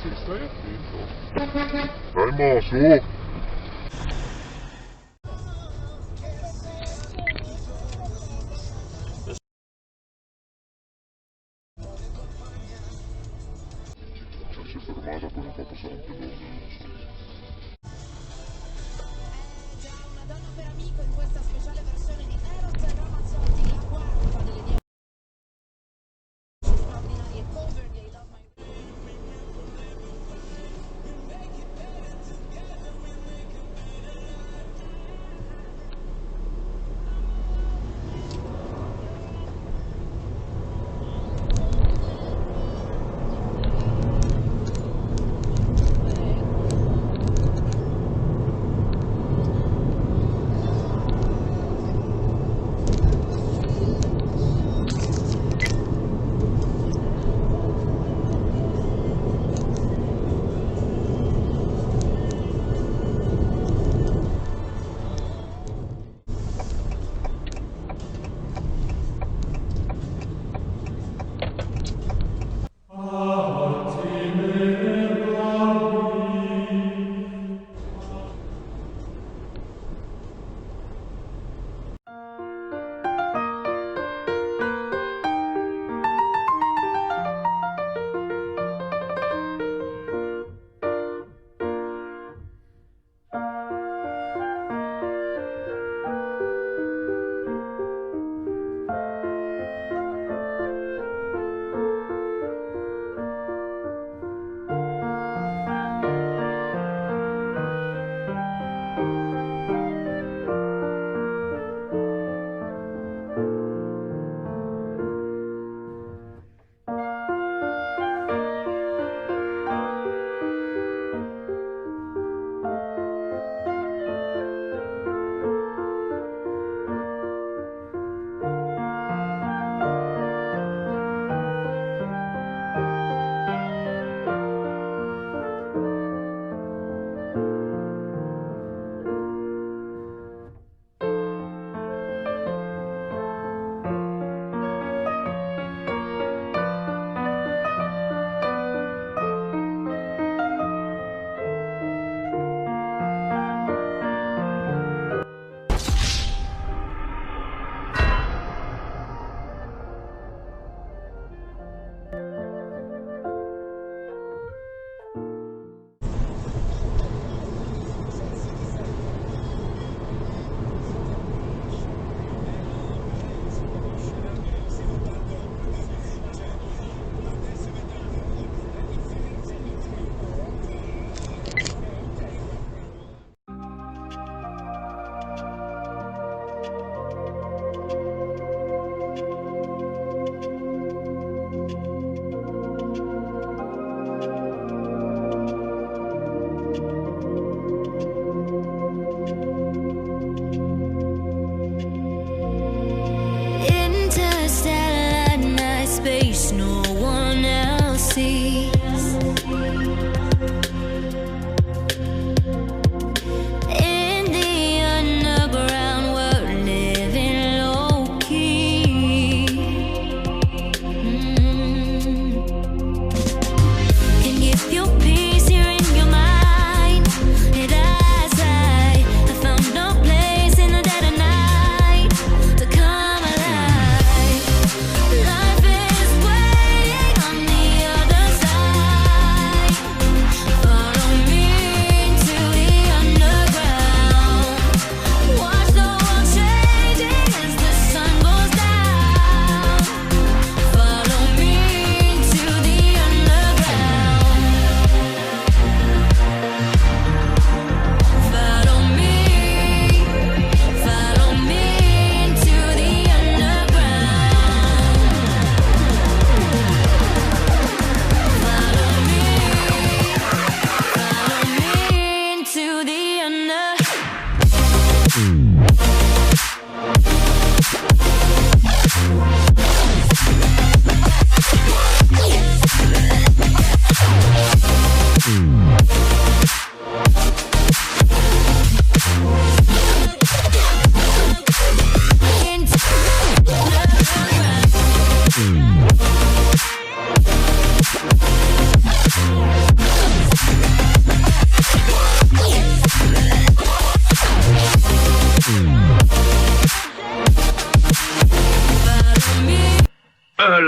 Sì, stai attento. Dai mo, su! Cioè, si è fermata, poi non fa passare anche donne, non lo so. Già una donna per amico in questa speciale versione di Eros Ramazzotti, la quarta delle 10 straordinarie cover di I Love My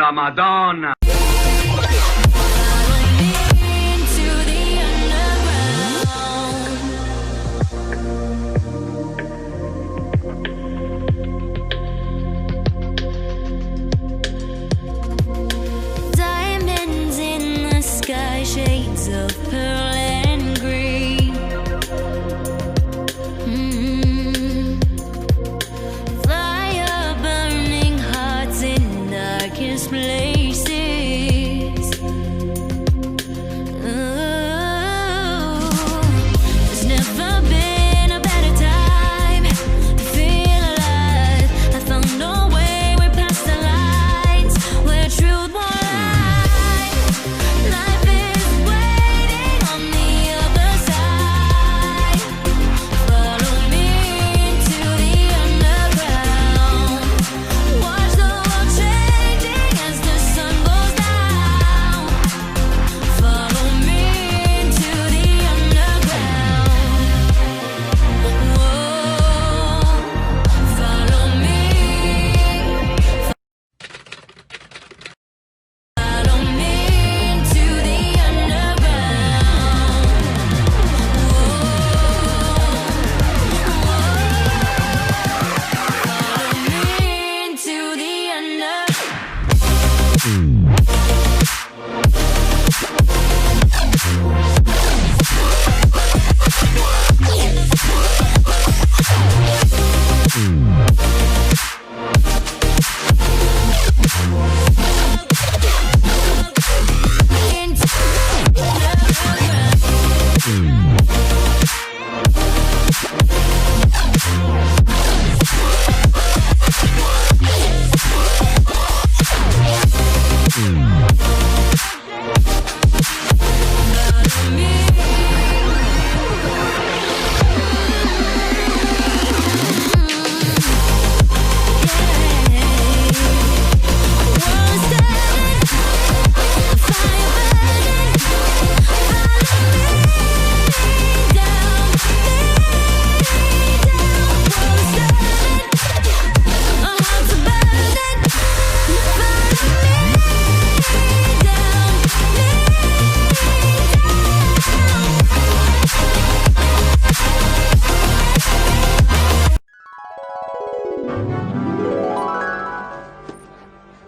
la Madonna! Shades of pearl and green. Fire burning hearts in darkest places. There's never been a better time to feel alive. I found no way, we're past the lines where truth won't lie. Life is waiting on the other side. Follow me into the underground. Watch the world changing as the sun goes down. Follow me into the underground. Whoa, follow me. Follow me into the underground. Follow me into the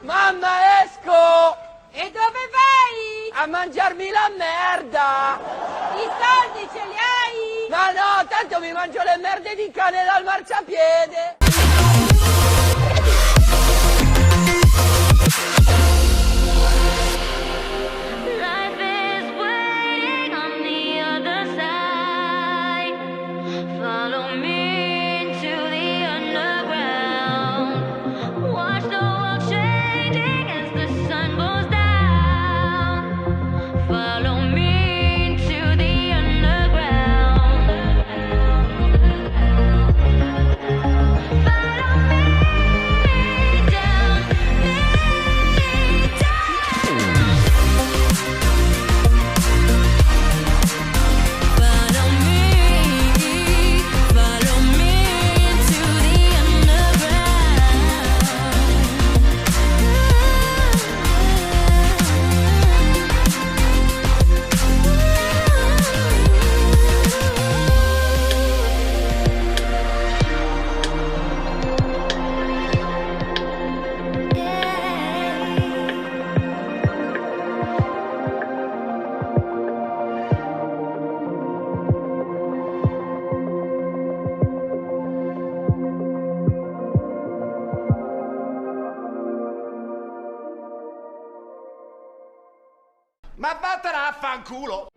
Mamma, esco! E dove vai? A mangiarmi la merda! I soldi ce li hai? Ma no, tanto mi mangio le merde di cane dal marciapiede! Life is waiting on the other side. Follow me into the underground. Watch the world changing as the sun goes down. Follow me into the underground. Follow me down, me down. Follow me into the Ma vattene a fanculo!